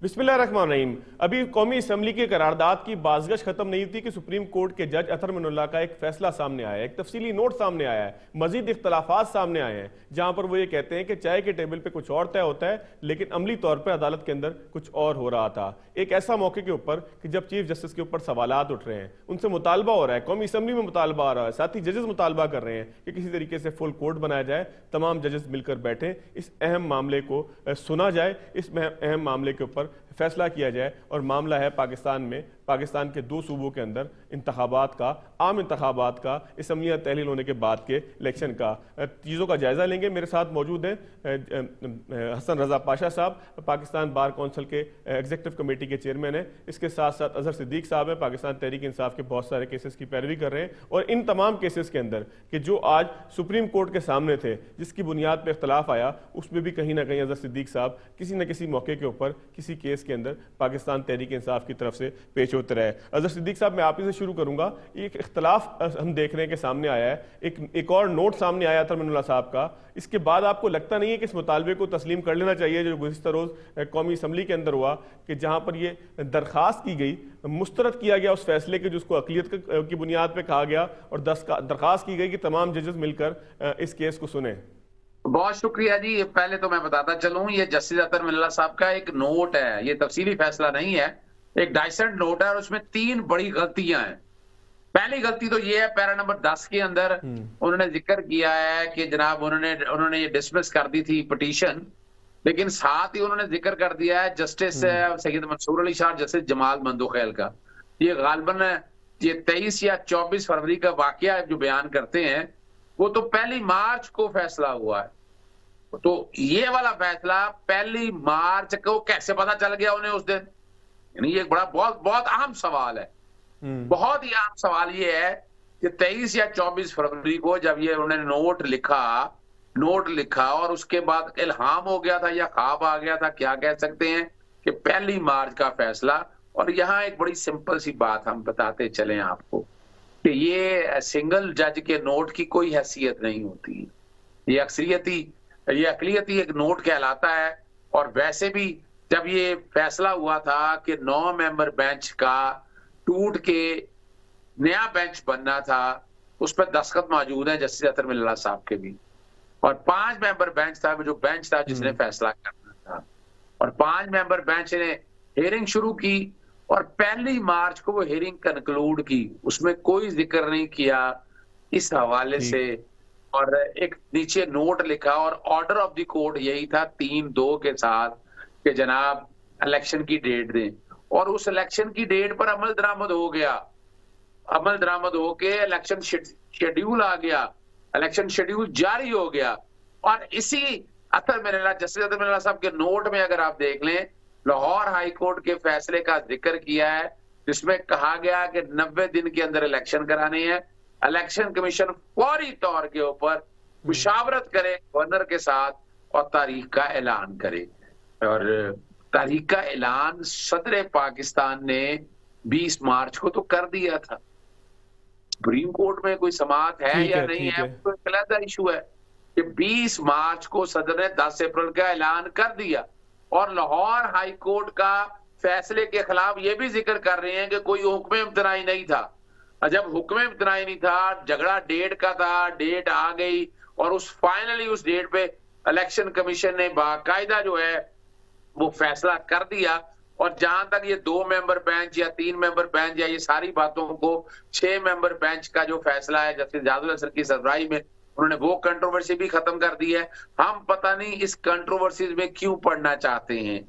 बिस्मिल्लाहिर्रहमानिर्रहीम। अभी कौमी असम्बली की करारदाद की बाज़गश खत्म नहीं थी कि सुप्रीम कोर्ट के जज अतर मिनुल्लाह का एक फैसला सामने आया है, एक तफसीली नोट सामने आया है, मजीद इख्तलाफात सामने आए हैं, जहां पर वो ये कहते हैं कि चाय के टेबल पे कुछ और तय होता है, लेकिन अमली तौर पर अदालत के अंदर कुछ और हो रहा था। एक ऐसा मौके के ऊपर कि जब चीफ जस्टिस के ऊपर सवालात उठ रहे हैं, उनसे मुतालबा हो रहा है, कौमी असम्बली में मुतालबा आ रहा है, साथ ही जजेस मुतालबा कर रहे हैं कि किसी तरीके से फुल कोर्ट बनाया जाए, तमाम जजेस मिलकर बैठें, इस अहम मामले को सुना जाए, इस अहम मामले के ऊपर फैसला किया जाए। और मामला है पाकिस्तान में, पाकिस्तान के दो सूबों के अंदर इंतखाबात का, आम इंतखाबात का, असम्बलियाँ तहलील होने के बाद के इलेक्शन का। चीज़ों का जायज़ा लेंगे। मेरे साथ मौजूद हैं हसन रजा पाशा साहब, पाकिस्तान बार कौंसिल के एग्जीक्यूटिव कमेटी के चेयरमैन हैं। इसके साथ साथ अजहर सिद्दीक साहब हैं, पाकिस्तान तहरीक इंसाफ के बहुत सारे केसेस की पैरवी कर रहे हैं। और इन तमाम केसेस के अंदर कि जो आज सुप्रीम कोर्ट के सामने थे, जिसकी बुनियाद पर इख्तलाफ आया, उसमें भी कहीं ना कहीं अजहर सिद्दीक साहब किसी न किसी मौके के ऊपर किसी केस के अंदर पाकिस्तान तहरीक इंसाफ की तरफ से पेश होते रहे। अजहर सिद्दीक साहब, मैं आप ही से शुरू करूंगा। एक इख्तलाफ हम देख रहे हैं कि सामने आया है, एक और नोट सामने आया था मिनुल्लाह साहब का। इसके बाद आपको लगता नहीं है कि इस मुतालबे को तस्लीम कर लेना चाहिए जो गुज़िश्ता रोज़ कौमी असम्बली के अंदर हुआ, कि जहां पर ये दरखास्त की गई, मुस्तरद किया गया उस फैसले के जिसको अक़लियत की बुनियाद पर कहा गया, और दरखास्त की गई कि तमाम जजेस मिलकर इस केस को सुने। बहुत शुक्रिया जी। पहले तो मैं बताता चलूं, ये जस्टिस अतर मिनुल्लाह साहब का एक नोट है, ये तफसीली फैसला नहीं है, एक डाइसेंट नोट है और उसमें 3 बड़ी गलतियां हैं। पहली गलती तो ये है, पैरा नंबर 10 के अंदर उन्होंने जिक्र किया है कि जनाब उन्होंने ये डिसमिस कर दी थी पिटीशन, लेकिन साथ ही उन्होंने जिक्र कर दिया है जस्टिस सैयद मंसूर अली शाह, जस्टिस जमाल मंदोखेल का। ये गालबन ये 23 या 24 फरवरी का वाकया जो बयान करते हैं, वो तो 1 मार्च को फैसला हुआ है। तो ये वाला फैसला 1 मार्च को कैसे पता चल गया उन्हें उस दिन? यानी ये बड़ा बहुत बहुत अहम सवाल है। बहुत ही अहम सवाल ये है कि 23 या 24 फरवरी को जब ये उन्होंने नोट लिखा और उसके बाद इल्हाम हो गया था या ख्वाब आ गया था, क्या कह सकते हैं, कि 1 मार्च का फैसला। और यहाँ एक बड़ी सिंपल सी बात हम बताते चले आपको कि ये सिंगल जज के नोट की कोई हैसियत नहीं होती, ये अक़लियती एक नोट कहलाता है। और वैसे भी जब ये फैसला हुआ था कि 9 मेंबर बेंच का टूट के नया बेंच बनना था, उस पर दस्तखत मौजूद है जस्टिस अतर मिनुल्लाह साहब के भी, और 5 मेंबर बेंच था, जो बेंच था जिसने फैसला करना था, और 5 मेंबर बेंच ने हियरिंग शुरू की और 1 मार्च को वो हियरिंग कंक्लूड की। उसमें कोई जिक्र नहीं किया इस हवाले से, और एक नीचे नोट लिखा और ऑर्डर ऑफ द कोर्ट यही था 3-2 के साथ कि जनाब इलेक्शन की डेट दें। और उस इलेक्शन की डेट पर अमल दरामद हो गया, अमल दरामद होके इलेक्शन शेड्यूल आ गया, इलेक्शन शेड्यूल जारी हो गया। और इसी जस्टिस अतर मिनुल्लाह साहब के नोट में अगर आप देख लें, लाहौर हाई कोर्ट के फैसले का जिक्र किया है, जिसमें कहा गया कि 90 दिन के अंदर इलेक्शन कराने हैं। इलेक्शन कमीशन फौरी तौर के ऊपर मुशावरत करे गवर्नर के साथ और तारीख का ऐलान करे। और तारीख का ऐलान सदर पाकिस्तान ने 20 मार्च को तो कर दिया था। सुप्रीम कोर्ट में कोई समाअत है या नहीं है, तो एक अलग इशू है कि 20 मार्च को सदर ने 10 अप्रैल का ऐलान कर दिया। और लाहौर हाई कोर्ट का फैसले के खिलाफ ये भी जिक्र कर रहे हैं कि कोई हुक्म इम्तनाई नहीं था। जब हुक्म इम्तनाई नहीं था, झगड़ा डेट का था, डेट आ गई और फाइनली उस डेट पे इलेक्शन कमीशन ने बाकायदा जो है वो फैसला कर दिया। और जहां तक ये 2 मेंबर बेंच या 3 मेंबर बेंच या ये सारी बातों को 6 मेंबर बेंच का जो फैसला है जस्टिस जादुल असर की सरबराही में, उन्होंने वो कंट्रोवर्सी भी खत्म कर दी है। हम पता नहीं इस कंट्रोवर्सीज में क्यों पढ़ना चाहते हैं।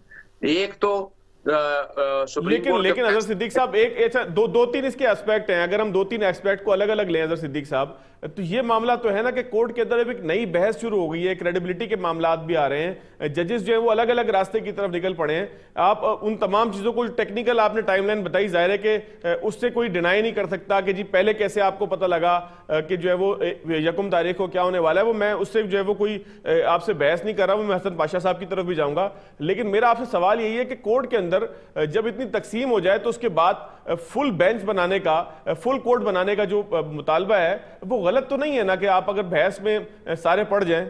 एक तो लेकिन अजहर सिद्दीक साहब, एक दो तीन इसके एस्पेक्ट हैं। अगर हम 2-3 एस्पेक्ट को अलग अलग लें अजहर सिद्दीक साहब, तो ये मामला तो है ना कि कोर्ट के अंदर एक नई बहस शुरू हो गई है, क्रेडिबिलिटी के मामलात भी आ रहे हैं, जजेस जो है वो अलग अलग रास्ते की तरफ निकल पड़े हैं। आप उन तमाम चीज़ों को टेक्निकल आपने टाइमलाइन बताई, जाहिर है कि उससे कोई डिनाई नहीं कर सकता कि जी पहले कैसे आपको पता लगा कि जो है वो 1 तारीख को क्या होने वाला है। वो मैं उससे जो है वो कोई आपसे बहस नहीं कर रहा हूँ, मैं हसन पाशा साहब की तरफ भी जाऊँगा। लेकिन मेरा आपसे सवाल यही है कि कोर्ट के अंदर जब इतनी तकसीम हो जाए तो उसके बाद फुल बेंच बनाने का, फुल कोर्ट बनाने का जो मुतालबा है, वो गलत तो नहीं है ना कि आप अगर बहस में सारे पड़ जाएं?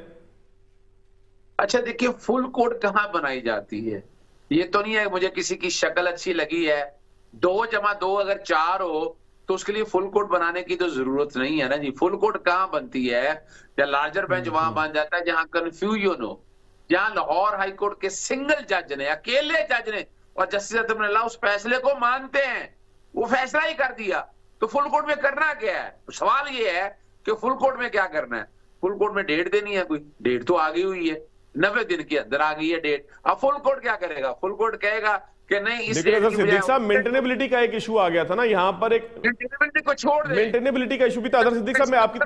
अच्छा देखिए, फुल कोर्ट कहां बनाई जाती है? ये तो नहीं है मुझे किसी की शक्ल अच्छी लगी है, 2 + 2 अगर 4 हो तो उसके लिए फुल कोर्ट बनाने की तो जरूरत नहीं है ना जी। फुल कोर्ट कहाँ बनती है, या लार्जर बेंच वहां बन जाता है जहां कंफ्यूजन हो। जहां लाहौर हाई कोर्ट के सिंगल जज ने, अकेले जज ने, और जस्टिस अतमन्ना उस फैसले को मानते हैं, वो फैसला ही कर दिया, तो फुल कोर्ट में करना क्या है? सवाल ये है कि फुल कोर्ट में क्या करना है। फुल कोर्ट में डेट देनी है, कोई डेट तो आ गई हुई है, 90 दिन के अंदर आ गई है डेट। अब फुल कोर्ट क्या करेगा? फुल कोर्ट कहेगा कि नहीं, इस लेकिन डेट अजहर की सिद्दीक साहब, बजाय मेंटेनेबिलिटी का एक इशू आ गया था ना यहाँ पर, एक मेंटेनेबिलिटी को छोड़ दे। मेंटेनेबिलिटी का इशू भी था। अजहर सिद्दीक साहब, मैं आपकी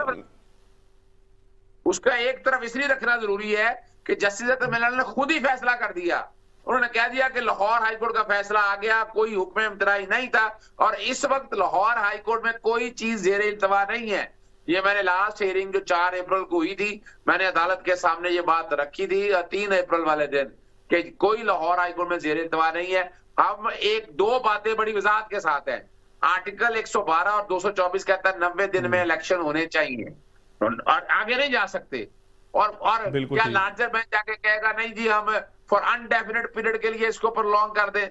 उसका एक तरफ इसलिए रखना जरूरी है कि जस्टिस अतमन्ना ने खुद ही फैसला कर दिया। उन्होंने कह दिया कि लाहौर हाईकोर्ट का फैसला आ गया, कोई हुक्म इम्तराई नहीं था, और इस वक्त लाहौर हाईकोर्ट में कोई चीज ज़ेरे इल्तवा नहीं है। ये मैंने लास्ट हियरिंग जो 4 अप्रैल को हुई थी, मैंने अदालत के सामने ये बात रखी थी 3 अप्रैल वाले दिन, कि कोई लाहौर हाईकोर्ट में ज़ेरे इल्तवा नहीं है। अब एक दो बातें बड़ी वजाहत के साथ है। आर्टिकल 112 और 224 कहता है 90 दिन में इलेक्शन होने चाहिए और आगे नहीं जा सकते। और क्या लार्जर बेंच जाके कहेगा नहीं जी हम फॉर अनडेफिनेट पीरियड के लिए इसको प्रोलॉन्ग कर दें?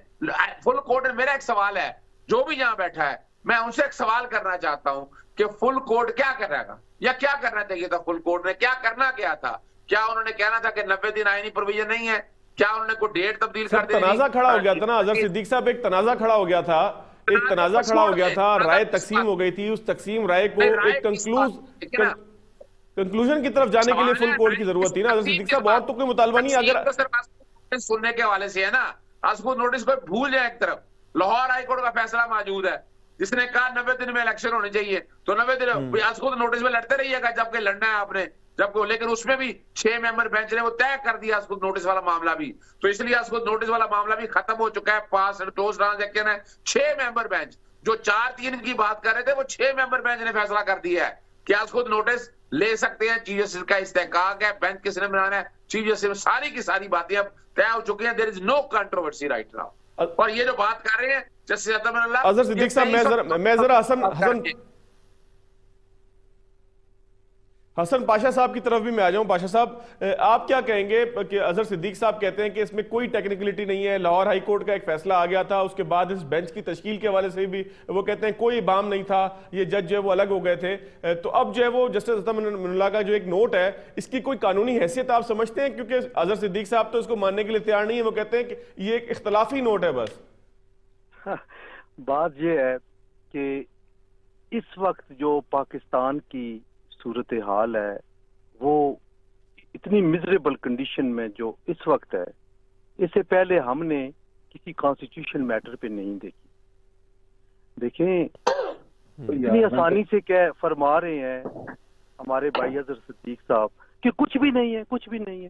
फुल कोर्ट में मेरा एक सवाल है, जो भी यहां बैठा है, मैं उनसे एक सवाल करना चाहता हूं कि फुल कोर्ट क्या करेगा, या क्या करना चाहिए था? फुल कोर्ट ने क्या करना क्या था? क्या उन्होंने कहना था कि 90 दिन आईनी प्रोविजन नहीं है? क्या उन्होंने कोई डेट तब्दील कर दी? तनाजा खड़ा हो गया था ना अजहर सिद्दीक साहब, एक तनाजा खड़ा हो गया था, एक तनाजा खड़ा हो गया था, राय तकसीम हो गई थी। उस तकसीम राय को एक कंक्लूजन की तरफ जाने के लिए फुल कोर्ट की जरूरत थी ना अजहर सिद्दीक साहब, और तो कोई मुतालबा नहीं। अगर सुनने के हवाले से है ना, असबूत नोटिस को भूल जाए एक तरफ, लाहौर हाईकोर्ट का फैसला मौजूद है जिसने कहा 90 दिन में इलेक्शन होने चाहिए, तो 90 दिन असबूत नोटिस में लड़ते रहिएगा जबकि लड़ना है आपने, जबकि लेकिन उसमें भी 6 मेंबर बेंच ने वो तय कर दिया असबूत नोटिस वाला मामला भी, तो इसलिए असबूत नोटिस वाला मामला भी खत्म हो चुका है, पास एंड क्लोज ट्रांजैक्शन है। 6 मेंबर बेंच जो 4-3 की बात कर रहे थे, वो 6 मेंबर बेंच ने फैसला कर दिया है कि असबूत नोटिस ले सकते हैं। चीफ जस्टिस का इस्तेहकाक है, बेंच किसने बनाना है, चीफ जस्टिस, सारी की सारी बातें अब तय हो चुकी हैं। There is no controversy right now. और ये जो बात कर रहे हैं जस्टिस अतमन्ना, अजहर सिद्दीक साहब, मैं जरा हसन पाशा साहब की तरफ भी मैं आ जाऊं। पाशा साहब, आप क्या कहेंगे कि अजहर सिद्दीक साहब कहते हैं कि इसमें कोई टेक्निकलिटी नहीं है, लाहौर हाई कोर्ट का एक फैसला आ गया था, उसके बाद इस बेंच की तश्कील के हवाले से भी वो कहते हैं कोई बाम नहीं था, ये जज जो है वो अलग हो गए थे, तो अब जो है वो जस्टिस अतमन्ना का जो एक नोट है, इसकी कोई कानूनी हैसियत आप समझते हैं? क्योंकि अजहर सिद्दीक साहब तो इसको मानने के लिए तैयार नहीं है, वो कहते हैं कि ये एक इख्तलाफी नोट है बस। बात यह है कि इस वक्त जो पाकिस्तान की सूरत हाल है, वो इतनी मिजरेबल कंडीशन में जो इस वक्त है, इससे पहले हमने किसी कॉन्स्टिट्यूशन मैटर पे नहीं देखी। देखें इतनी आसानी से क्या फरमा रहे हैं हमारे भाई अजहर सिद्दीक साहब कि कुछ भी नहीं है, कुछ भी नहीं है।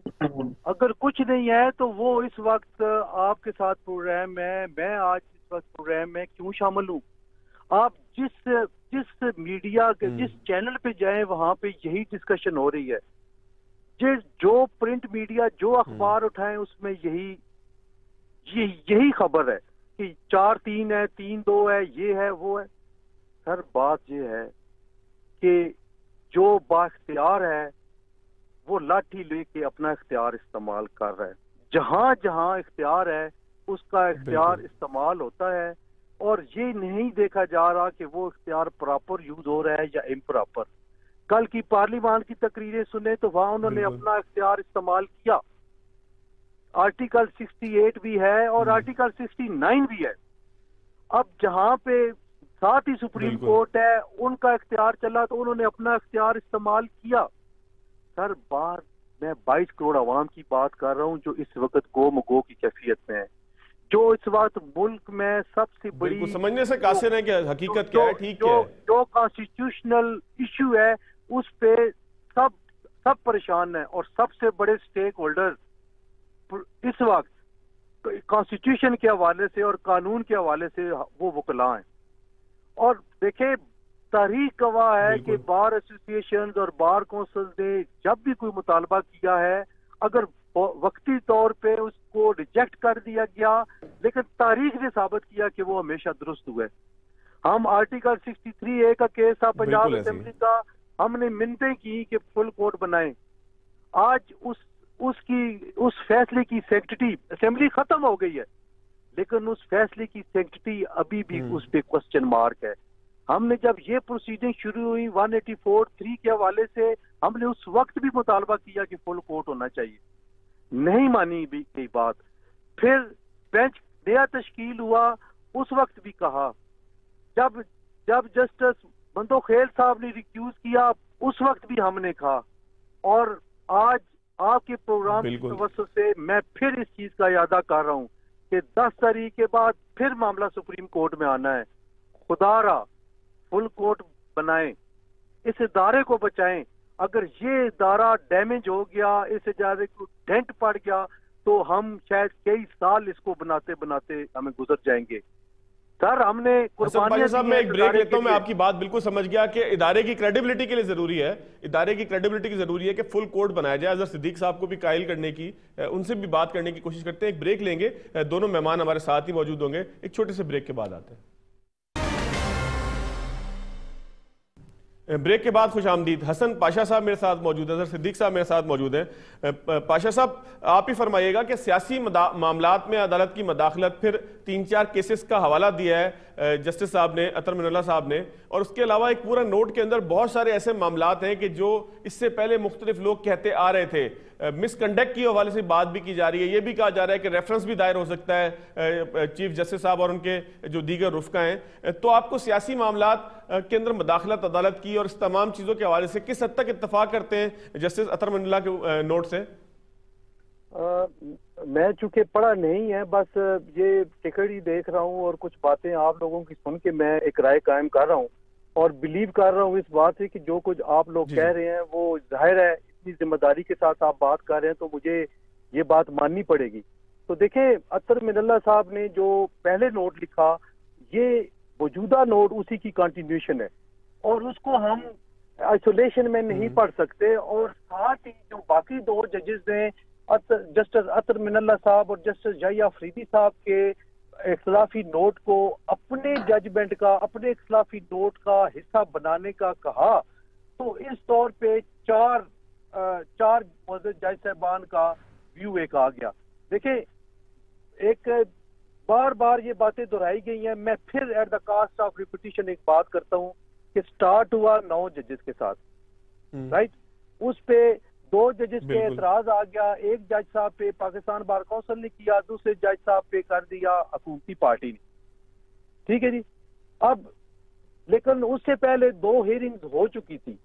अगर कुछ नहीं है तो वो इस वक्त आपके साथ प्रोग्राम है, मैं आज इस वक्त प्रोग्राम में क्यों शामिल हूँ? आप जिस मीडिया के जिस चैनल पे जाएं वहां पे यही डिस्कशन हो रही है। जो प्रिंट मीडिया जो अखबार उठाएं उसमें यही खबर है कि 4-3 है, 3-2 है, ये है वो है। सर बात ये है कि जो बाख्तियार है वो लाठी लेके अपना इख्तियार इस्तेमाल कर रहा है। जहां जहां इख्तियार है उसका इख्तियार इस्तेमाल होता है, और ये नहीं देखा जा रहा कि वो इख्तियार प्रॉपर यूज हो रहा है या इम्प्रॉपर। कल की पार्लियामान की तकरीरें सुने तो वहां उन्होंने अपना इख्तियार इस्तेमाल किया। आर्टिकल 68 भी है और आर्टिकल 69 भी है। अब जहां पे साथ ही सुप्रीम कोर्ट है, उनका इख्तियार चला तो उन्होंने अपना इख्तियार इस्तेमाल किया। सर मैं 22 करोड़ आवाम की बात कर रहा हूं जो इस वक्त गो मगो की कैफियत में है, जो इस वक्त मुल्क में सबसे बड़ी समझने से कासिर है कि हकीकत क्या है, ठीक है, जो कॉन्स्टिट्यूशनल इशू है उस पे सब परेशान है, और सबसे बड़े स्टेक होल्डर इस वक्त कॉन्स्टिट्यूशन के हवाले से और कानून के हवाले से वो वकला हैं। और देखें तारीख गवाह है कि बार एसोसिएशन और बार काउंसिल ने जब भी कोई मुतालबा किया है, अगर वक्ती तौर पे उसको रिजेक्ट कर दिया गया, लेकिन तारीख ने साबित किया कि वो हमेशा दुरुस्त हुए। हम आर्टिकल 63A का केस था पंजाब असेंबली का, हमने मिन्नतें की कि फुल कोर्ट बनाएं। आज उस फैसले की सैंक्टिटी, असेंबली खत्म हो गई है लेकिन उस फैसले की सैंक्टिटी अभी भी उस पे क्वेश्चन मार्क है। हमने जब ये प्रोसीडिंग शुरू हुई 184(3) के हवाले से, हमने उस वक्त भी मुतालबा किया कि फुल कोर्ट होना चाहिए, नहीं मानी भी गई बात। फिर बेंच नया तश्कील हुआ, उस वक्त भी कहा। जब जस्टिस बंदोखेल साहब ने रिक्यूज किया, उस वक्त भी हमने कहा। और आज आपके प्रोग्राम की तवज्जो से मैं फिर इस चीज का यादा कर रहा हूं कि 10 तारीख के बाद फिर मामला सुप्रीम कोर्ट में आना है। खुदारा फुल कोर्ट बनाएं, इस इदारे को बचाएं। अगर ये इदारा डैमेज हो गया, इस इदारे को डेंट पड़ गया, तो हम शायद कई साल इसको बनाते बनाते हमें गुजर जाएंगे। सर हमने कुर्बानियां साहब, मैं एक ब्रेक लेता हूं। मैं आपकी बात बिल्कुल समझ गया कि इदारे की क्रेडिबिलिटी के लिए जरूरी है, इदारे की क्रेडिबिलिटी की जरूरी है कि फुल कोर्ट बनाया जाए। अजहर सिद्दीक साहब को भी कायल करने की, उनसे भी बात करने की कोशिश करते हैं। एक ब्रेक लेंगे, दोनों मेहमान हमारे साथ ही मौजूद होंगे। एक छोटे से ब्रेक के बाद आते हैं। ब्रेक के बाद खुश आमदीद। हसन पाशा साहब मेरे साथ मौजूद है, अजहर सिद्दीक साहब मेरे साथ मौजूद हैं। पाशा साहब, आप ही फरमाइएगा कि सियासी मामलात में अदालत की मदाखलत, फिर 3-4 केसेस का हवाला दिया है जस्टिस साहब ने, अतर मिनल्ला साहब ने, और उसके अलावा एक पूरा नोट के अंदर बहुत सारे ऐसे मामलात हैं कि जो इससे पहले मुख्तलिफ लोग कहते आ रहे थे। मिसकंडक्ट की हवाले से बात भी की जा रही है, यह भी कहा जा रहा है कि रेफरेंस भी दायर हो सकता है चीफ जस्टिस साहब और उनके जो दीगर रुफका हैं। तो आपको सियासी मामलात के अंदर मदाखलत अदालत की और इस तमाम चीजों के हवाले से किस हद तक इत्तफाक करते हैं जस्टिस अतर मिनल्ला के नोट से? मैं चूंकि पढ़ा नहीं है, बस ये टिकट ही देख रहा हूँ और कुछ बातें आप लोगों की सुन के मैं एक राय कायम कर रहा हूँ और बिलीव कर रहा हूँ इस बात से कि जो कुछ आप लोग कह रहे हैं वो जाहिर है, इतनी जिम्मेदारी के साथ आप बात कर रहे हैं तो मुझे ये बात माननी पड़ेगी। तो देखें, अतर मिनल्ला साहब ने जो पहले नोट लिखा, ये मौजूदा नोट उसी की कंटिन्यूशन है और उसको हम आइसोलेशन में नहीं पढ़ सकते। और साथ ही जो बाकी 2 जजेस ने, जस्टिस अतर मिनल्ला साहब और जस्टिस जाहिया अफरीदी साहब के इख्तिलाफी नोट को अपने जजमेंट का, अपने इख्तिलाफी नोट का हिस्सा बनाने का कहा, तो इस तौर पे चार मुअज़्ज़ज़ जज साहबान का व्यू एक आ गया। देखिए, एक बार बार ये बातें दोहराई गई हैं, मैं फिर at the cost of repetition एक बात करता हूँ कि स्टार्ट हुआ 9 जजेस के साथ, राइट? उस पे 2 जजेस पे एतराज आ गया। एक जज साहब पे पाकिस्तान बार काउंसिल ने किया, दूसरे जज साहब पे कर दिया हुकूमती पार्टी ने। ठीक है जी। अब लेकिन उससे पहले 2 हियरिंग्स हो चुकी थी।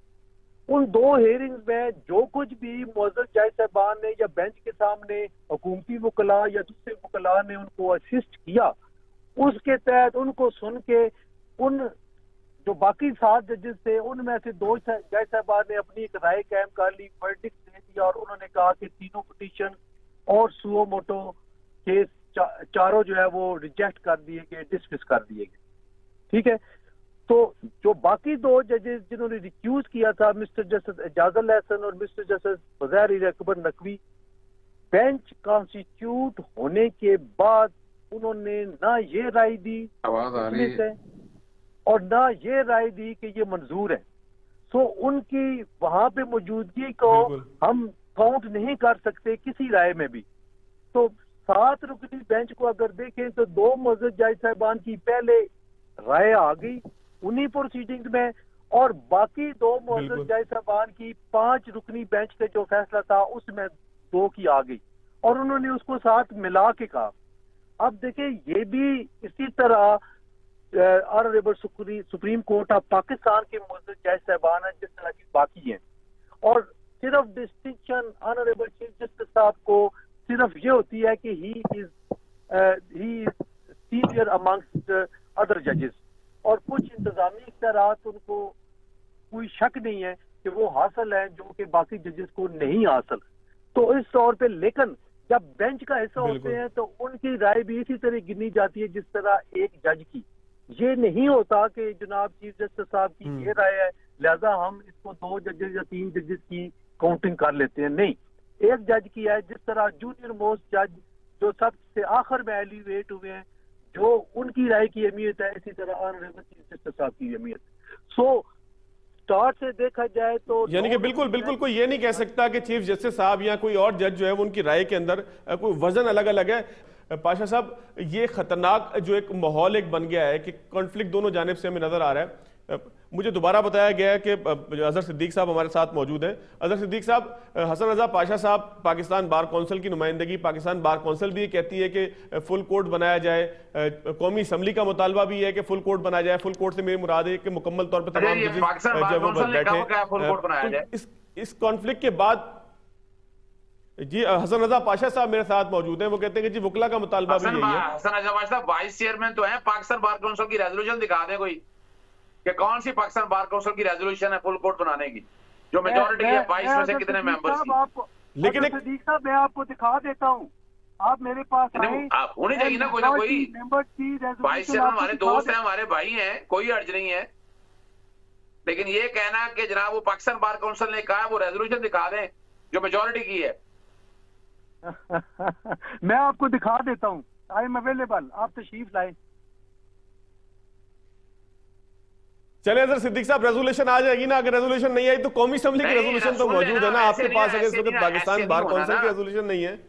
उन 2 हियरिंग्स में जो कुछ भी मुअज़्ज़ज़ जज साहबान ने या बेंच के सामने हुकूमती वकला या दूसरे वकला ने उनको असिस्ट किया, उसके तहत उनको सुन के उन जो बाकी 7 जजेस थे उनमें से 2 जज साहबान ने अपनी एक राय कायम कर ली, वर्डिक्ट दे दिया और उन्होंने कहा कि तीनों पिटीशन और सुओ मोटो केस चारों जो है वो रिजेक्ट कर दिए गए, डिसमिस कर दिए गए। ठीक है। तो जो बाकी 2 जजेस जिन्होंने रिक्यूज किया था, मिस्टर जस्टिस एजाजुल हसन और mister justice Fazail Akbar Naqvi, bench constitute होने के बाद उन्होंने ना ये राय दी और ना ये राय दी कि ये मंजूर है। सो उनकी वहां पे मौजूदगी को हम काउंट नहीं कर सकते किसी राय में भी। तो 7 रुकनी बेंच को अगर देखें तो 2 मुअज़्ज़ज़ जज साहबान की पहले राय आ गई उन्हीं प्रोसीडिंग में, और बाकी 2 मुअज़्ज़ज़ जज साहबान की 5 रुकनी बेंच पे जो फैसला था उसमें 2 की आ गई और उन्होंने उसको साथ मिला के कहा। अब देखिए, ये भी इसी तरह honourable supreme court of Pakistan के मुअज़्ज़ज़ जज साहबान हैं जिस तरह की बाकी हैं, और सिर्फ डिस्टिंक्शन ऑनरेबल चीफ जस्टिस साहब को सिर्फ ये होती है कि he is senior amongst other जजेस, और कुछ इंतजामी इख्तियारात उनको कोई शक नहीं है कि वो हासिल है जो कि बाकी जजेस को नहीं हासिल। तो इस तौर पे लेकिन जब बेंच का हिस्सा होते हैं तो उनकी राय भी इसी तरह गिनी जाती है जिस तरह एक जज की। ये नहीं होता कि जनाब चीफ जस्टिस साहब की ये राय है लिहाजा हम इसको 2 जजेस या 3 जजेस की काउंटिंग कर लेते हैं। नहीं, एक जज की है, जिस तरह जूनियर मोस्ट जज जो सबसे आखिर में एलिवेट हुए हैं, जो उनकी राय की अहमियत है, इसी तरह ऑनरेबल चीफ जस्टिस साहब की अहमियत। सो स्टार्ट से देखा जाए तो यानी कि बिल्कुल बिल्कुल कोई ये नहीं कह सकता कि चीफ जस्टिस साहब या कोई और जज जो है वो उनकी राय के अंदर कोई वजन अलग अलग है। पाशा साहब, ये खतरनाक जो एक माहौल एक बन गया है कि कॉन्फ्लिक्ट दोनों जानिब से हमें नजर आ रहा है। मुझे दोबारा बताया गया है कि अजहर सिद्दीक साहब हमारे साथ मौजूद हैं। अजहर सिद्दीक साहब, हसन रजा पाशा साहब पाकिस्तान बार कौंसिल की नुमाइंदगी, पाकिस्तान बार कौंसिल भी कहती है कि फुल कोर्ट बनाया जाए, कौमी असम्बली का मुतालबा भी है कि फुल कोर्ट बनाया जाए। फुल कोर्ट से मेरी मुराद है कि मुकम्मल तौर पर तमाम जजेस वो बैठे। इस कॉन्फ्लिक्ट के बाद जी हसन रजा पाशा साहब मेरे साथ मौजूद हैं, वो कहते हैं कि जी वकला का मुतालबा भी यही है। हसन रजा पाशा साहब वाइस चेयरमैन तो हैं, पाकिस्तान बार काउंसिल की रेजोल्यूशन दिखा दें कोई कि कौन सी पाकिस्तान बार काउंसिल की रेजोल्यूशन है फुल कोर्ट बनाने की, जो मेजॉरिटी है 22 में से कितने मेंबर्स की। लेकिन सदीक साहब मैं आपको दिखा देता हूँ, आप मेरे पास आप होनी चाहिए ना कोई 22 चेयरमैन हमारे दोस्त हैं, हमारे भाई हैं, कोई अर्ज नहीं है। लेकिन ये कहना कि जनाब वो पाकिस्तान बार काउंसिल ने कहा वो रेजोल्यूशन दिखा दें जो मेजॉरिटी की है। मैं आपको दिखा देता हूँ, आई एम अवेलेबल, आप तशरीफ लाए। चले अजहर सिद्दीक साहब, रेजोल्यूशन आ जाएगी ना? अगर रेजोल्यूशन नहीं आई तो कौमी असेंबली की रेजोल्यूशन तो मौजूद है ना आपके पास, अगर इस वक्त पाकिस्तान बार काउंसिल की रेजोल्यूशन नहीं है।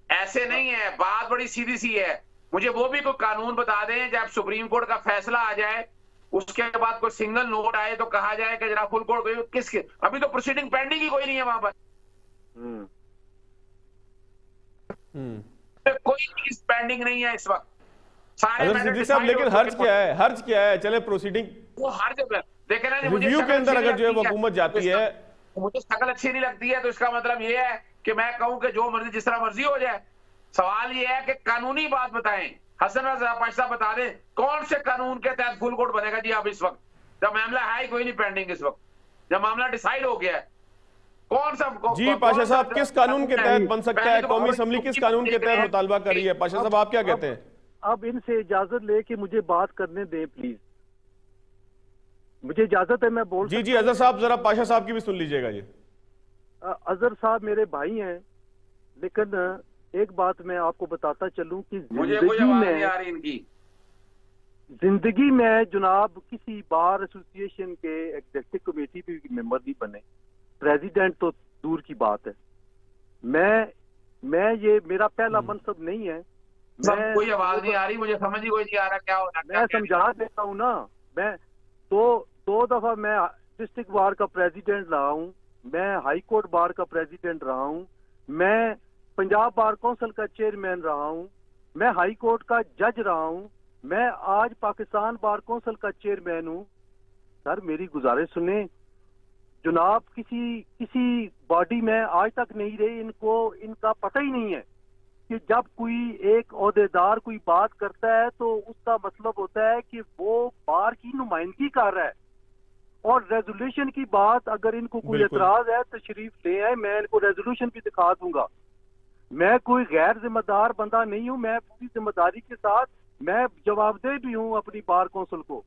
ऐसे नहीं है, बात बड़ी सीधी सी है। मुझे वो भी कोई कानून बता दें जब सुप्रीम कोर्ट का फैसला आ जाए उसके बाद कोई सिंगल नोट आए तो कहा जाए कि जरा फुल कोर्ट किसके, अभी तो प्रोसीडिंग पेंडिंग ही कोई नहीं है वहां पर। कोई चीज पेंडिंग नहीं है इस वक्त, सारे साहब। लेकिन हर्ज क्या है, हर्ज क्या है? चले प्रोसीडिंग वो हर जगह देखे ना, रिव्यू के अंदर अगर जो है वो हुकूमत जाती है, मुझे शक्ल अच्छी नहीं लगती है तो इसका मतलब ये है कि मैं कहूं कि जो मर्जी जिस तरह मर्जी हो जाए। सवाल ये है कि कानूनी बात बताएं। हसन रजा पाशा साहब बता दें कौन से कानून के तहत फुल कोर्ट बनेगा जी अब इस वक्त, जब मामला है कोई नहीं पेंडिंग, इस वक्त जब मामला डिसाइड हो गया है कौन सा जी पाशा साहब किस कानून के तहत बन सकता है? कौमी असेंबली किस कानून के तहत मुतालबा कर रही है? पाशा साहब आप क्या कहते हैं? अब इनसे इजाजत लेके मुझे बात करने दें प्लीज, मुझे इजाजत है, मैं बोल। जी जी अजहर साहब, जरा पाशा साहब की भी सुन लीजिएगा जी। अजहर साहब मेरे भाई हैं, लेकिन एक बात मैं आपको बताता चलूं कि जिंदगी में जनाब किसी बार एसोसिएशन के एग्जीक्यूटिव कमेटी भी मेंबर नहीं बने, प्रेसिडेंट तो दूर की बात है। मैं ये मेरा पहला मनसब नहीं है। मैं कोई आवाज नहीं आ रही, मुझे समझ ही कोई नहीं आ रहा क्या हो रहा है। मैं समझा देता हूँ ना, मैं दो दफा मैं डिस्ट्रिक्ट बार का प्रेसिडेंट रहा हूँ, मैं हाई कोर्ट बार का प्रेसिडेंट रहा हूँ, मैं पंजाब बार काउंसिल का चेयरमैन रहा हूँ, मैं हाई कोर्ट का जज रहा हूँ, मैं आज पाकिस्तान बार काउंसिल का चेयरमैन हूँ। सर मेरी गुजारिश सुने जनाब, किसी बॉडी में आज तक नहीं रहे, इनको इनका पता ही नहीं है कि जब कोई एक ओहदेदार कोई बात करता है तो उसका मतलब होता है कि वो बार की नुमाइंदगी कर रहा है। और रेजोल्यूशन की बात अगर इनको कोई एतराज है तो शरीफ ले आए, मैं इनको रेजोल्यूशन भी दिखा दूंगा। मैं कोई गैर जिम्मेदार बंदा नहीं हूं, मैं पूरी जिम्मेदारी के साथ मैं जवाबदेह भी हूं अपनी बार काउंसिल को।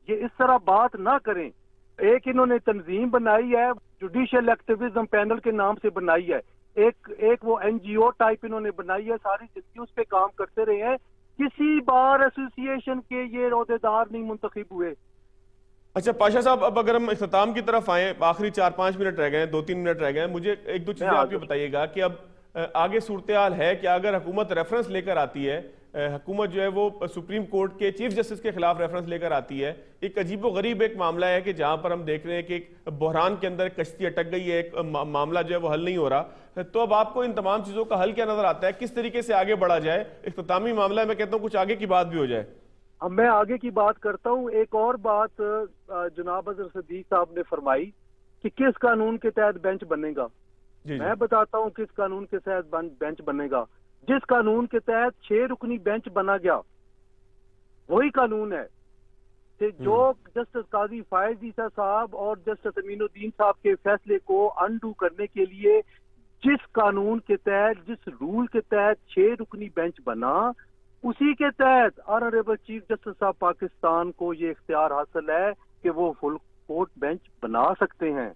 ये इस तरह बात ना करें। एक इन्होंने तंजीम बनाई है, जुडिशियल एक्टिविज्म पैनल के नाम से बनाई है, एक वो एनजीओ टाइप इन्होंने बनाई है, सारी जिंदगी उस पर काम करते रहे हैं, किसी बार एसोसिएशन के ये ओहदेदार नहीं मुंतखब हुए। अच्छा पाशा साहब, अब अगर हम इख्तिताम की तरफ आए, आखिरी 4-5 मिनट रह गए, 2-3 मिनट रह गए, मुझे एक दो चीजें आप ये बताइएगा कि अब आगे सूरत हाल है कि अगर हुकूमत रेफरेंस लेकर आती है, हुकूमत जो है वो सुप्रीम कोर्ट के चीफ जस्टिस के खिलाफ रेफरेंस लेकर आती है, एक अजीबो गरीब एक मामला है कि जहां पर हम देख रहे हैं कि एक बहरान के अंदर कश्ती अटक गई है, एक मामला जो है वो हल नहीं हो रहा। तो अब आपको इन तमाम चीजों का हल क्या नजर आता है? किस तरीके से आगे बढ़ा जाए? इख्तितामी मामला मैं कहता हूँ कुछ आगे की बात भी हो जाए। अब मैं आगे की बात करता हूँ। एक और बात जनाब अजहर सिद्दीक साहब ने फरमाई कि किस कानून के तहत बेंच बनेगा। मैं बताता हूँ किस कानून के तहत बेंच बनेगा। जिस कानून के तहत 6 रुकनी बेंच बना गया वही कानून है कि जो जस्टिस काजी फायज ईसा साहब और जस्टिस अमीनुद्दीन साहब के फैसले को अनडू करने के लिए जिस कानून के तहत, जिस रूल के तहत 6 रुकनी बेंच बना, उसी के तहत ऑनरेबल चीफ जस्टिस साहब पाकिस्तान को ये इख्तियार हासिल है कि वो फुल कोर्ट बेंच बना सकते हैं।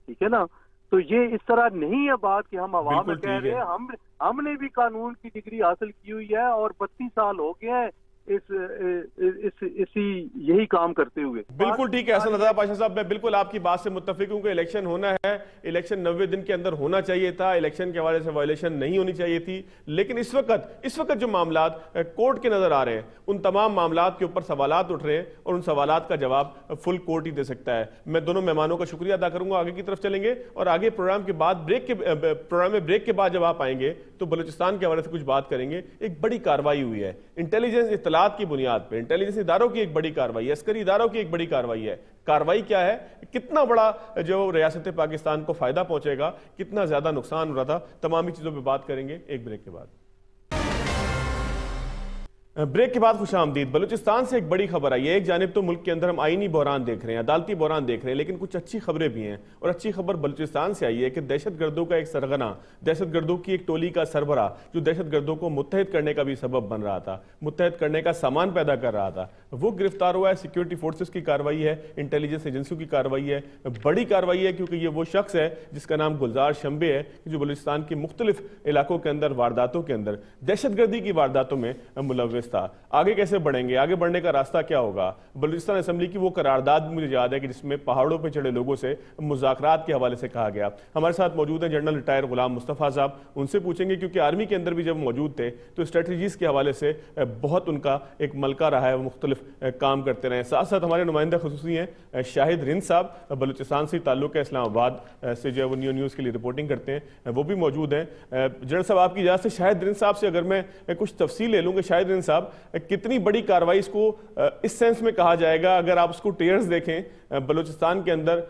ठीक है ना? तो ये इस तरह नहीं है बात कि हम अवाम में कह रहे हैं। हमने भी कानून की डिग्री हासिल की हुई है और 32 साल हो गए हैं इसी यही काम करते हुए। बिल्कुल ठीक है हसन रजा पाशा साहब, मैं बिल्कुल आपकी बात से मुत्तफिक हूं कि इलेक्शन होना है, इलेक्शन 90 दिन के अंदर होना चाहिए था, इलेक्शन के हवाले से वायलेशन नहीं होनी चाहिए थी। लेकिन इस वक्त जो मामलात कोर्ट के नजर आ रहे हैं, उन तमाम मामलात के ऊपर सवालात उठ रहे हैं और उन सवालात का जवाब फुल कोर्ट ही दे सकता है। मैं दोनों मेहमानों का शुक्रिया अदा करूंगा। आगे की तरफ चलेंगे और आगे प्रोग्राम के बाद ब्रेक के बाद जब आप आएंगे तो बलूचिस्तान के हवाले से कुछ बात करेंगे। एक बड़ी कार्रवाई हुई है, इंटेलिजेंस इत्तलात की बुनियाद पर इंटेलिजेंस इदारों की एक बड़ी कार्रवाई है, अस्करी इदारों की एक बड़ी कार्रवाई है। कार्रवाई क्या है, कितना बड़ा जो रियासत पाकिस्तान को फायदा पहुंचेगा, कितना ज्यादा नुकसान हो रहा था, तमामी चीजों पे बात करेंगे एक ब्रेक के बाद। ब्रेक के बाद खुशामदीद। बलूचिस्तान से एक बड़ी खबर आई है। एक जानिब तो मुल्क के अंदर हम आईनी बहरान देख रहे हैं, अदालती बहरान देख रहे हैं, लेकिन कुछ अच्छी खबरें भी हैं। और अच्छी खबर बलूचिस्तान से आई है कि दहशतगर्दों का एक सरगना, दहशतगर्दों की एक टोली का सरबरा जो दहशतगर्दों को मुत्तहिद करने का भी सबब बन रहा था, मुत्तहिद करने का सामान पैदा कर रहा था, वो गिरफ्तार हुआ है। सिक्योरिटी फोर्सेस की कार्रवाई है, इंटेलिजेंस एजेंसियों की कार्रवाई है, बड़ी कार्रवाई है, क्योंकि ये वो शख्स है जिसका नाम गुलजार शंबे है, जो बलूचिस्तान के मुख्तलिफ इलाकों के अंदर वारदातों के अंदर दहशतगर्दी की वारदातों में मुलव्विस था। आगे कैसे बढ़ेंगे, आगे बढ़ने का रास्ता क्या होगा? बलूचिस्तान असेंबली की वो करारदाद मुझे याद है कि जिसमें पहाड़ों पर चढ़े लोगों से मुज़ाकरात के हवाले से कहा गया। हमारे साथ मौजूद हैं जनरल रिटायर गुलाम मुस्तफ़ा साहब, उनसे पूछेंगे क्योंकि आर्मी के अंदर भी जब मौजूद थे तो स्ट्रेटजीज के हवाले से बहुत उनका एक मलका रहा है, वो मुख्तलिफ काम करते रहे। साथ साथ हमारे नुमाइंदा खुसूसी हैं शाहिद रिंद साहब, बलूचिस्तान से ताल्लुक है, इस्लामाबाद से जो है वो न्यूज़ के लिए रिपोर्टिंग करते हैं, वो भी मौजूद हैं। जनरल साहब आपकी इजाज़त से शाहिद रिंद साहब से अगर मैं कुछ तफसील ले लूँगा। शाहिद रिंद साहब, कितनी बड़ी कार्रवाई इसको इस सेंस में कहा जाएगा, अगर आप उसको टेयर्स देखें, बलूचिस्तान के अंदर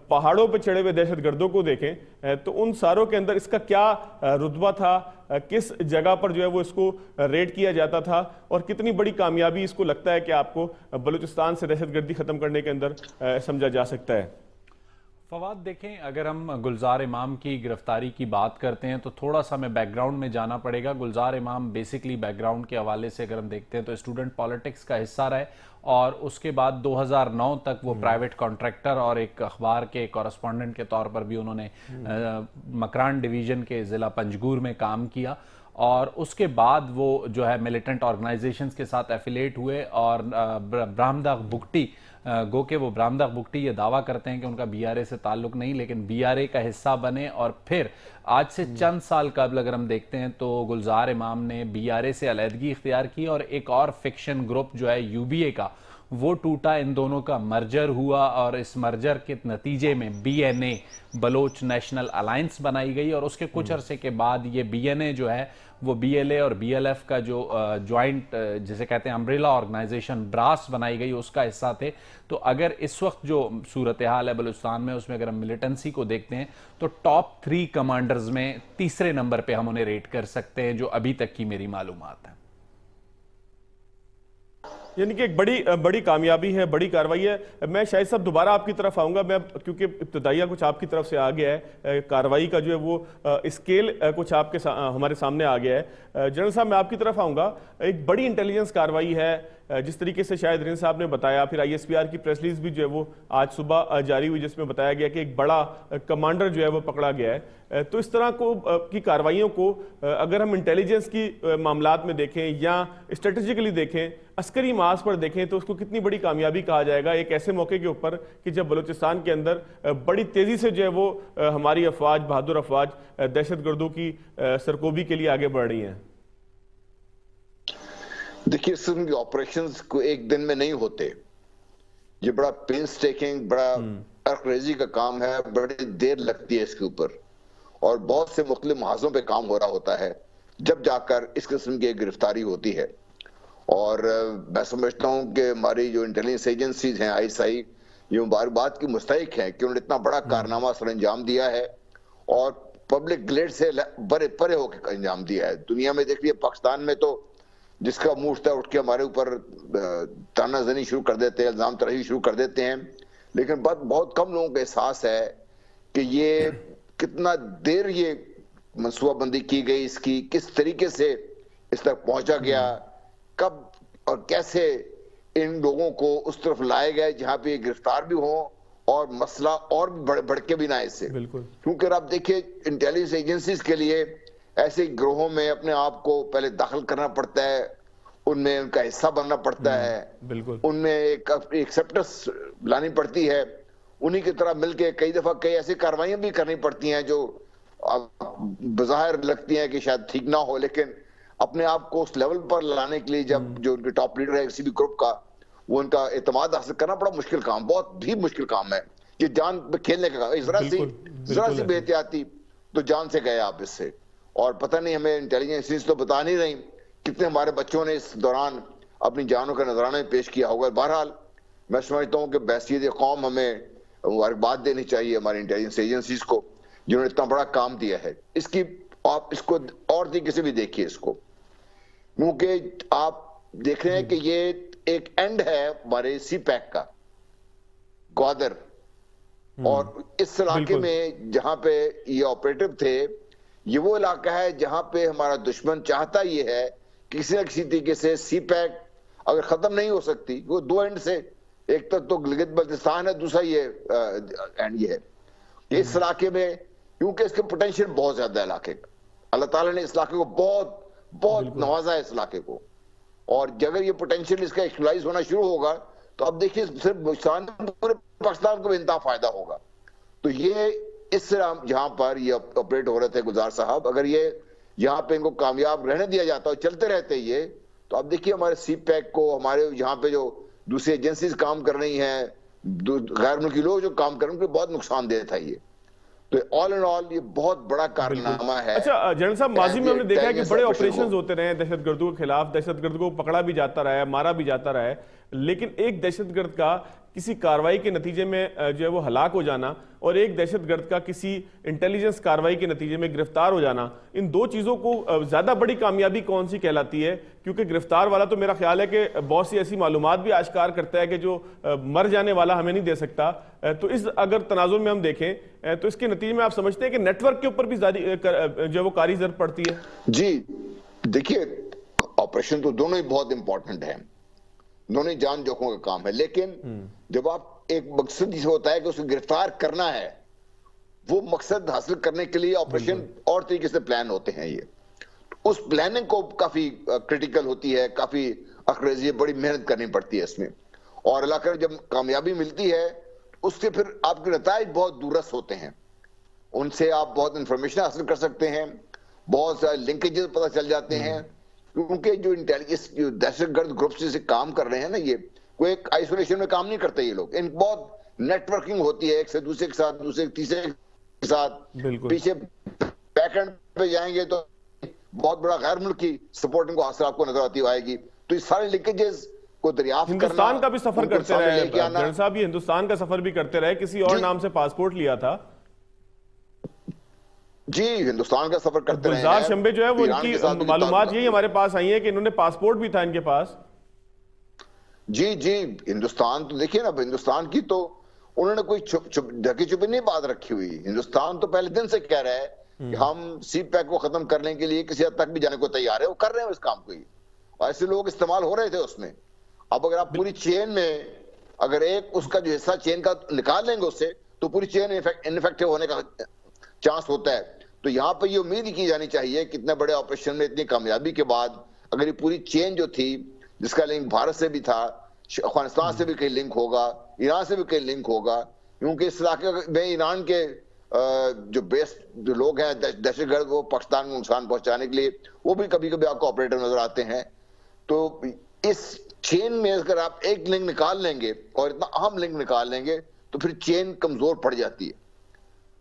पहाड़ों पर चढ़े हुए दहशतगर्दों को देखें तो उन सारों के अंदर इसका क्या रुतबा था, किस जगह पर जो है वो इसको रेड किया जाता था और कितनी बड़ी कामयाबी इसको लगता है कि आपको बलूचिस्तान से दहशतगर्दी खत्म करने के अंदर समझा जा सकता है? फवाद देखें, अगर हम गुलजार इमाम की गिरफ्तारी की बात करते हैं तो थोड़ा सा हमें बैकग्राउंड में जाना पड़ेगा। गुलजार इमाम बेसिकली बैकग्राउंड के हवाले से अगर हम देखते हैं तो स्टूडेंट पॉलिटिक्स का हिस्सा रहे और उसके बाद 2009 तक वो प्राइवेट कॉन्ट्रैक्टर और एक अखबार के कॉरेस्पॉन्डेंट के तौर पर भी उन्होंने मकरान डिवीजन के ज़िला पंजगुर में काम किया और उसके बाद वो जो है मिलिटेंट ऑर्गेनाइजेशंस के साथ एफिलेट हुए और ब्राह्मदाग बुगटी गो के वो ब्राह्मदाग बुगटी ये दावा करते हैं कि उनका बीआरए से ताल्लुक नहीं, लेकिन बीआरए का हिस्सा बने और फिर आज से चंद साल कबल अगर हम देखते हैं तो गुलजार इमाम ने बीआरए से अलहदगी इख्तियार की और एक और फिक्शन ग्रुप जो है यूबीए का वो टूटा, इन दोनों का मर्जर हुआ और इस मर्जर के नतीजे में बीएनए बलोच नेशनल अलायंस बनाई गई और उसके कुछ अरसे के बाद ये बीएनए जो है वो बीएलए और बीएलएफ का जो ज्वाइंट जिसे कहते हैं अम्ब्रेला ऑर्गेनाइजेशन ब्रास बनाई गई उसका हिस्सा थे। तो अगर इस वक्त जो सूरत हाल है बलूचिस्तान में उसमें अगर हम मिलिटेंसी को देखते हैं तो टॉप 3 कमांडर्स में तीसरे नंबर पे हम उन्हें रेट कर सकते हैं, जो अभी तक की मेरी मालूमात है। यानी कि एक बड़ी कामयाबी है, बड़ी कार्रवाई है। मैं शायद साहब दोबारा आपकी तरफ आऊंगा, मैं क्योंकि इब्तदाइया कुछ आपकी तरफ से आ गया है, कार्रवाई का जो है वो स्केल कुछ हमारे सामने आ गया है। जनरल साहब मैं आपकी तरफ आऊंगा, एक बड़ी इंटेलिजेंस कार्रवाई है जिस तरीके से शायद रिंद साहब ने बताया, फिर आईएसपीआर की प्रेस रिलीज भी जो है वो आज सुबह जारी हुई जिसमें बताया गया कि एक बड़ा कमांडर जो है वो पकड़ा गया है। तो इस तरह की कार्रवाइयों को अगर हम इंटेलिजेंस की मामलात में देखें या स्ट्रेटेजिकली देखें, अस्करी मास पर देखें तो उसको कितनी बड़ी कामयाबी कहा जाएगा एक ऐसे मौके के ऊपर कि जब बलूचिस्तान के अंदर बड़ी तेजी से जो है वो हमारी अफवाज, बहादुर अफवाज दहशतगर्दों की सरकोबी के लिए आगे बढ़ रही हैं। देखिए, इस किस्म के ऑपरेशंस को एक दिन में नहीं होते, ये बड़ा पेंस टेकिंग, बड़ा अर्करेजी का काम है, बड़ी देर लगती है इसके ऊपर और बहुत से मुख्तलिफ महाजों पे काम हो रहा होता है जब जाकर इस किस्म की गिरफ्तारी होती है। और मैं समझता हूँ कि हमारी जो इंटेलिजेंस एजेंसीज हैं आईएसआई, ये मुबारकबाद की मुस्तहिक है कि उन्होंने इतना बड़ा कारनामा सर अंजाम दिया है और पब्लिक ग्लेड से बड़े परे होकर अंजाम दिया है। दुनिया में देख लिया, पाकिस्तान में तो जिसका मुंह उठता है उठ के हमारे ऊपर तानाजनी शुरू कर देते हैं, इल्जाम तराही शुरू कर देते हैं, लेकिन बहुत कम लोगों को एहसास है कि ये कितना देर ये मनसूबाबंदी की गई, इसकी किस तरीके से इस तक पहुंचा गया, कब और कैसे इन लोगों को उस तरफ लाए गए जहां पे गिरफ्तार भी हो और मसला और भी बढ़ के भी ना इससे। क्योंकि आप देखिए, इंटेलिजेंस एजेंसीज के लिए ऐसे गिरोहों में अपने आप को पहले दाखिल करना पड़ता है, उनमें उनका हिस्सा बनना पड़ता है, बिल्कुल उनमें एक एक्सेप्टेंस लानी पड़ती है, उन्हीं की तरह मिलके कई दफा कई ऐसी कार्रवाइयां भी करनी पड़ती हैं जो बज़ाहिर लगती हैं कि शायद ठीक ना हो, लेकिन अपने आप को उस लेवल पर लाने के लिए जब जो उनके टॉप लीडर है किसी भी ग्रुप का, वो उनका एतमाद हासिल करना बड़ा मुश्किल काम, बहुत ही मुश्किल काम है। ये जान पे खेलने का काम, जरा सी बेहतियाती तो जान से गए आप इससे। और पता नहीं हमें इंटेलिजेंस तो बता नहीं रही कितने हमारे बच्चों ने इस दौरान अपनी जानों का नजराना पेश किया होगा। बहरहाल मैं समझता हूँ कि बहसीत कौम हमें मुबारकबाद देनी चाहिए हमारी इंटेलिजेंस एजेंसीज को, जिन्होंने इतना बड़ा काम दिया है। इसकी आप इसको और तरीके से भी देखिए इसको, क्योंकि आप देख रहे हैं कि ये एक एंड है हमारे सी पैक का, ग्वादर, और इस इलाके में जहां पे ये ऑपरेटिव थे, ये वो इलाका है जहां पे हमारा दुश्मन चाहता ये है कि किसी न किसी तरीके से सी पैक अगर खत्म नहीं हो सकती, वो दो एंड से, एक तक तो गिलगित बल्तिस्तान है, दूसरा ये एंड ये है इस इलाके में, क्योंकि इसके पोटेंशियल बहुत ज्यादा है इलाके का। अल्लाह ताला ने इस इलाके को बहुत बहुत नवाजा है इस इलाके को, और अगर ये पोटेंशियल इसका एक्चुअलाइज होना शुरू होगा तो अब देखिए सिर्फ पूरे पाकिस्तान को भी इंतहा फायदा होगा। तो ये इस जहां पर ये ऑपरेट हो रहे थे गुलजार साहब, अगर ये यहाँ पे इनको कामयाब रहने दिया जाता और चलते रहते ये, तो अब देखिए हमारे सी पैक को, हमारे यहाँ पे जो दूसरी एजेंसीज काम कर रही हैं, गैर मुल्की लोग जो काम कर रहे हैं, उनको बहुत नुकसानदेह था ये। तो ऑल एंड ऑल ये बहुत बड़ा कारनामा है। अच्छा जनरल साहब, माजी में हमने देखा है कि बड़े ऑपरेशंस होते रहे दहशतगर्दों के खिलाफ, दहशतगर्द को पकड़ा भी जाता रहा है, मारा भी जाता रहा है, लेकिन एक दहशतगर्द का किसी कार्रवाई के नतीजे में जो है वो हलाक हो जाना और एक दहशतगर्द का किसी इंटेलिजेंस कार्रवाई के नतीजे में गिरफ्तार हो जाना, इन दो चीजों को ज्यादा बड़ी कामयाबी कौन सी कहलाती है? क्योंकि गिरफ्तार वाला तो मेरा ख्याल है कि बहुत सी ऐसी मालूमात भी आश्कार करता है कि जो मर जाने वाला हमें नहीं दे सकता। तो इस अगर तनाजुर में हम देखें तो इसके नतीजे में आप समझते हैं कि नेटवर्क के ऊपर भी जो वो कारी जरूरत पड़ती है? जी देखिए, ऑपरेशन तो दोनों ही बहुत इंपॉर्टेंट है, दोनों ही जान जोखों का काम है, लेकिन जब आप एक मकसद जिसे होता है कि उसको गिरफ्तार करना है, वो मकसद हासिल करने के लिए ऑपरेशन और तरीके से प्लान होते हैं। ये उस प्लानिंग को काफी क्रिटिकल होती है, काफी अखरेजी, बड़ी मेहनत करनी पड़ती है इसमें, और अल्लाह कर जब कामयाबी मिलती है उससे फिर आपके नताइज बहुत दूरस होते हैं, उनसे आप बहुत इंफॉर्मेशन हासिल कर सकते हैं, बहुत सारे लिंकेजेस पता चल जाते हैं, क्योंकि जो इंटेलिजेंस जो दहशतगर्द ग्रुप से काम कर रहे हैं ना, ये कोई एक आइसोलेशन में काम नहीं करते ये लोग, इन बहुत नेटवर्किंग होती है, एक से दूसरे के साथ, दूसरे तीसरे के साथ, पीछे बैकएंड पे जाएंगे तो बहुत बड़ा गैर मुल्की सपोर्ट इनको हासिल आपको नजर आती आएगी। तो इस सारे लिंकेजेस को दरियाफ्त करना, हिंदुस्तान का भी सफर करते रहे जनरल साहब, ये हिंदुस्तान का सफर भी करते रहे, किसी और नाम से पासपोर्ट लिया था जी, हिंदुस्तान का सफर करते रहे। गुलजार शंबे जो है वो इनकी मालूमात यही हमारे पास आई है कि इन्होंने पासपोर्ट भी था इनके पास। जी जी, हिंदुस्तान तो देखिए ना, हिंदुस्तान की तो उन्होंने कोई ढकी छुपी नहीं बात रखी हुई। हिंदुस्तान तो पहले दिन से कह रहा है कि हम सी पैक को खत्म करने के लिए किसी हद तक भी जाने को तैयार है, वो कर रहे हैं इस काम को, और ऐसे लोग इस्तेमाल हो रहे थे उसमें। अब अगर आप पूरी चेन में अगर एक उसका जो हिस्सा चेन का निकाल लेंगे उससे, तो पूरी चेन इनफेक्टिव होने का चांस होता है। तो यहाँ पर ये उम्मीद की जानी चाहिए कि इतने बड़े ऑपरेशन में इतनी कामयाबी के बाद अगर ये पूरी चेन जो थी, जिसका लिंक भारत से भी था, अफगानिस्तान से भी कहीं लिंक होगा, ईरान से भी कहीं लिंक होगा, क्योंकि इस इलाके में ईरान के जो बेस जो लोग हैं दहशतगर्द, वो पाकिस्तान को नुकसान पहुंचाने के लिए वो भी कभी कभी आपको ऑपरेटर नजर आते हैं। तो इस चेन में अगर आप एक लिंक निकाल लेंगे और इतना अहम लिंक निकाल लेंगे तो फिर चेन कमजोर पड़ जाती है।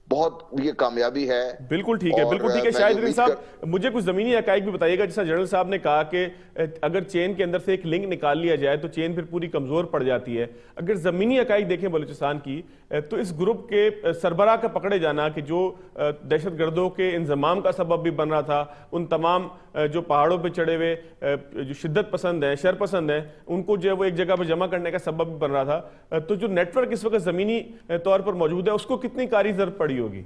बहुत ये कामयाबी है। बिल्कुल ठीक है, बिल्कुल ठीक है। शाहिद साहब, मुझे कुछ जमीनी हकाइक भी बताइएगा, जैसा जनरल साहब ने कहा कि अगर चेन के अंदर से एक लिंक निकाल लिया जाए तो चेन फिर पूरी कमजोर पड़ जाती है। अगर जमीनी हकाइक देखें बलूचिस्तान की, तो इस ग्रुप के सरबराह का पकड़े जाना कि जो दहशतगर्दों के इंजमाम का सबब भी बन रहा था, उन तमाम जो पहाड़ों पर चढ़े हुए जो शिद्दत पसंद हैं, शर पसंद हैं, उनको जो है वो एक जगह पर जमा करने का सबब भी बन रहा था, तो जो नेटवर्क इस वक्त जमीनी तौर पर मौजूद है उसको कितनी कारी जरूरत पड़ी होगी?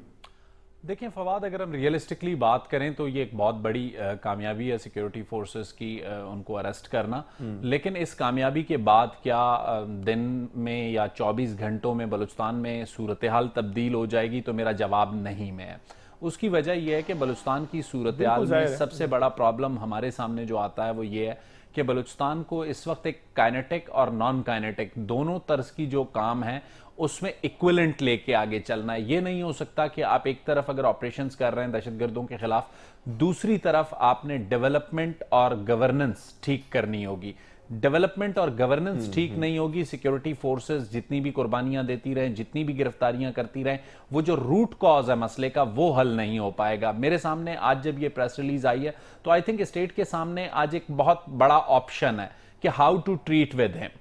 देखिए फवाद, अगर हम रियलिस्टिकली बात करें तो ये एक बहुत बड़ी कामयाबी है सिक्योरिटी फोर्सेस की, उनको अरेस्ट करना। लेकिन इस कामयाबी के बाद क्या दिन में या 24 घंटों में बलूचिस्तान में सूरत हाल तब्दील हो जाएगी? तो मेरा जवाब नहीं में है। उसकी वजह यह है कि बलूचिस्तान की सूरत हाल में सबसे बड़ा प्रॉब्लम हमारे सामने जो आता है वो ये है कि बलूचिस्तान को इस वक्त एक काइनेटिक और नॉन काइनेटिक दोनों तर्ज की जो काम है उसमें इक्विवेलेंट लेके आगे चलना है। ये नहीं हो सकता कि आप एक तरफ अगर ऑपरेशंस कर रहे हैं दहशतगर्दों के खिलाफ, दूसरी तरफ आपने डेवलपमेंट और गवर्नेंस ठीक करनी होगी। डेवलपमेंट और गवर्नेंस ठीक नहीं होगी, सिक्योरिटी फोर्सेस जितनी भी कुर्बानियां देती रहें, जितनी भी गिरफ्तारियां करती रहें, वो जो रूट कॉज है मसले का वो हल नहीं हो पाएगा। मेरे सामने आज जब ये प्रेस रिलीज आई है तो आई थिंक स्टेट के सामने आज एक बहुत बड़ा ऑप्शन है कि how to treat with him.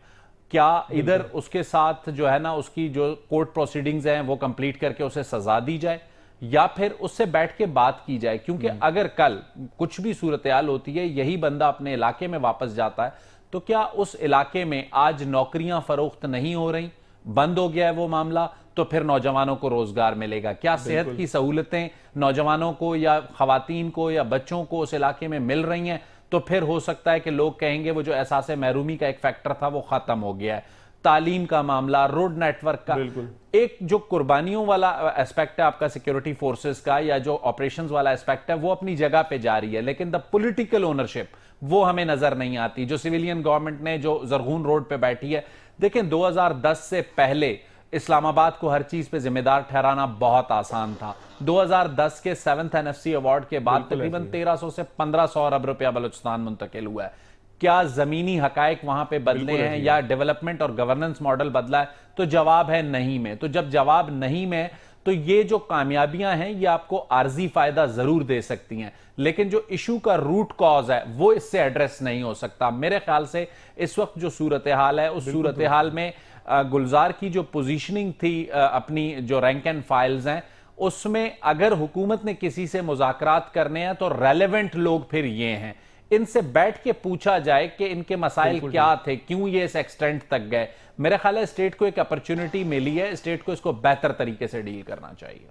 क्या इधर उसके साथ जो है ना उसकी जो कोर्ट प्रोसीडिंग्स हैं वो कंप्लीट करके उसे सजा दी जाए, या फिर उससे बैठ के बात की जाए, क्योंकि अगर कल कुछ भी सूरत हाल होती है, यही बंदा अपने इलाके में वापस जाता है, तो क्या उस इलाके में आज नौकरियां फरोख्त नहीं हो रही, बंद हो गया है वो मामला, तो फिर नौजवानों को रोजगार मिलेगा? क्या सेहत की सहूलतें नौजवानों को या खवातीन को या बच्चों को उस इलाके में मिल रही हैं? तो फिर हो सकता है कि लोग कहेंगे वो जो एहसास महरूमी का एक फैक्टर था वो खत्म हो गया है। तालीम का मामला, रोड नेटवर्क का, एक जो कुर्बानियों वाला एस्पेक्ट है आपका सिक्योरिटी फोर्सेस का या जो ऑपरेशंस वाला एस्पेक्ट है वो अपनी जगह पे जारी है, लेकिन द पॉलिटिकल ओनरशिप वो हमें नजर नहीं आती। जो सिविलियन गवर्नमेंट ने जो जरगून रोड पे बैठी है, देखें 2010 से पहले इस्लामाबाद को हर चीज पे जिम्मेदार ठहराना बहुत आसान था। 2010 के 7th NFC अवार्ड के बाद तकरीबन 1300 से 1500 अरब रुपया बलूचिस्तान मुंतकिल हुआ है। क्या जमीनी हकायक वहां पे बदले हैं या डेवलपमेंट और गवर्नेंस मॉडल बदला है? तो जवाब है नहीं में। तो जब जवाब नहीं में, तो ये जो कामयाबियां हैं ये आपको आर्जी फायदा जरूर दे सकती हैं, लेकिन जो इशू का रूट कॉज है वो इससे एड्रेस नहीं हो सकता। मेरे ख्याल से इस वक्त जो सूरत हाल है उस सूरत हाल में गुलजार की जो पोजीशनिंग थी अपनी जो रैंक एंड फाइल्स हैं उसमें अगर हुकूमत ने किसी से मुज़ाकरात करने हैं तो रेलेवेंट लोग फिर ये हैं, इनसे बैठ के पूछा जाए कि इनके मसाइल क्या थे, क्यों ये इस एक्सटेंट तक गए। मेरा ख्याल है स्टेट को एक अपॉर्चुनिटी मिली है, स्टेट को इसको बेहतर तरीके से डील करना चाहिए।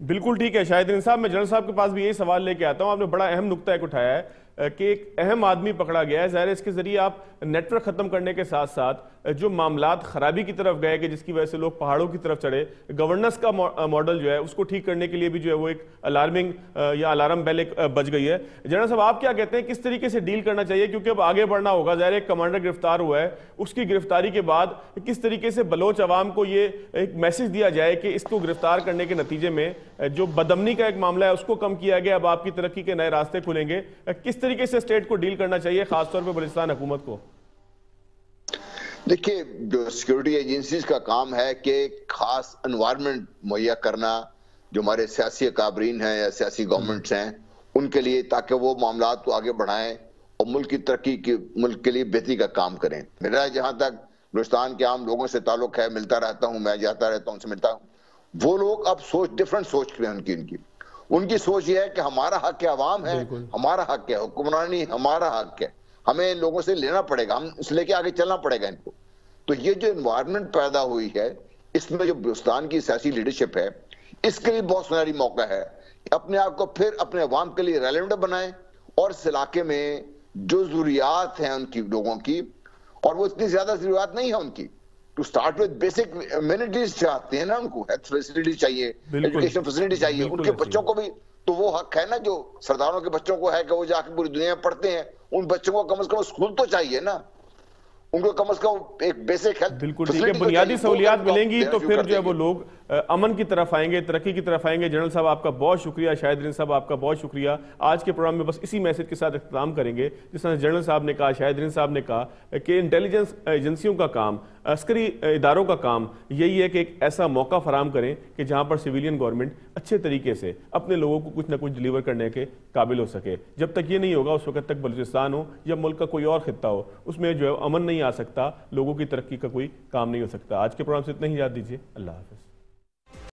बिल्कुल ठीक है शाहिद साहब, मैं जनरल साहब के पास भी यही सवाल लेके आता हूं। आपने बड़ा अहम नुक्ता एक उठाया है कि एक अहम आदमी पकड़ा गया है। ज़ाहिर है इसके जरिए आप नेटवर्क खत्म करने के साथ साथ जो मामलात खराबी की तरफ गए कि जिसकी वजह से लोग पहाड़ों की तरफ चढ़े, गवर्नेंस का मॉडल जो है उसको ठीक करने के लिए भी जो है वो एक अलार्मिंग या अलार्म बेल एक बज गई है। जनरल साहब आप क्या कहते हैं, किस तरीके से डील करना चाहिए, क्योंकि अब आगे बढ़ना होगा। ज़ाहिर एक कमांडर गिरफ्तार हुआ है, उसकी गिरफ्तारी के बाद किस तरीके से बलोच अवाम को ये एक मैसेज दिया जाए कि इसको गिरफ्तार करने के नतीजे में जो बदमनी का एक मामला है उसको कम किया गया, अब आपकी तरक्की के नए रास्ते खुलेंगे। किस तरीके से स्टेट को डील करना चाहिए, खासतौर पर बलूचिस्तान हुकूमत को? देखिए, जो सिक्योरिटी एजेंसीज का काम है कि खास एनवायरनमेंट मुहैया करना जो हमारे सियासी अकाबरीन हैं या सियासी गवर्नमेंट्स हैं उनके लिए, ताकि वो मामलात को आगे बढ़ाएं और मुल्क की तरक्की की, मुल्क के लिए बेहतरी का काम करें। मेरा जहां तक बलूचिस्तान के आम लोगों से ताल्लुक है, मिलता रहता हूं, मैं जाता रहता हूं, उनसे मिलता हूं, वो लोग अब डिफरेंट सोच रहे हैं। उनकी सोच ये है कि हमारा हक है, अवाम है, हमारा हक है, हुक्मरानी हमारा हक है, हमें इन लोगों से लेना पड़ेगा, हम इस लेके आगे चलना पड़ेगा इनको। तो ये जो एनवायरनमेंट पैदा हुई है, इसमें जो बलूचिस्तान की सियासी लीडरशिप है, इसके लिए बहुत सुनहरी मौका है कि अपने आप को फिर अपने अवाम के लिए रेलेवेंट बनाएं और इस इलाके में जो जरूरियात हैं उनकी, लोगों की, और वो इतनी ज्यादा जरूरियात नहीं है उनकी, to start with basic amenities चाहते हैं ना, उनको हेल्थ फैसिलिटी चाहिए, एजुकेशन फैसिलिटी चाहिए, उनके बच्चों को भी तो वो हक है ना जो सरदारों के बच्चों को है कि वो जाके पूरी दुनिया में पढ़ते हैं। उन बच्चों को कम से कम स्कूल तो चाहिए ना, उनको कम से कम एक बेसिक हेल्थ, बिल्कुल ठीक है, बुनियादी सहूलियात मिलेंगी तो फिर जो है वो लोग अमन की तरफ आएंगे, तरक्की की तरफ आएंगे। जनरल साहब आपका बहुत शुक्रिया, शाहिद साहब आपका बहुत शुक्रिया। आज के प्रोग्राम में बस इसी मैसेज के साथ इख्तिताम करेंगे। जिस तरह जनरल साहब ने कहा, शाहिद साहब ने कहा कि इंटेलिजेंस एजेंसियों का काम, अस्करी इदारों का काम यही है कि एक ऐसा मौका फराम करें कि जहां पर सिविलियन गवर्नमेंट अच्छे तरीके से अपने लोगों को कुछ ना कुछ डिलीवर करने के काबिल हो सके। जब तक ये नहीं होगा उस वक्त तक बलूचिस्तान हो या मुल्क का कोई और खित्ता हो, उसमें जो है अमन नहीं आ सकता, लोगों की तरक्की का कोई काम नहीं हो सकता। आज के प्रोग्राम से इतना ही याद दीजिए। अल्लाह हाफ़िज़।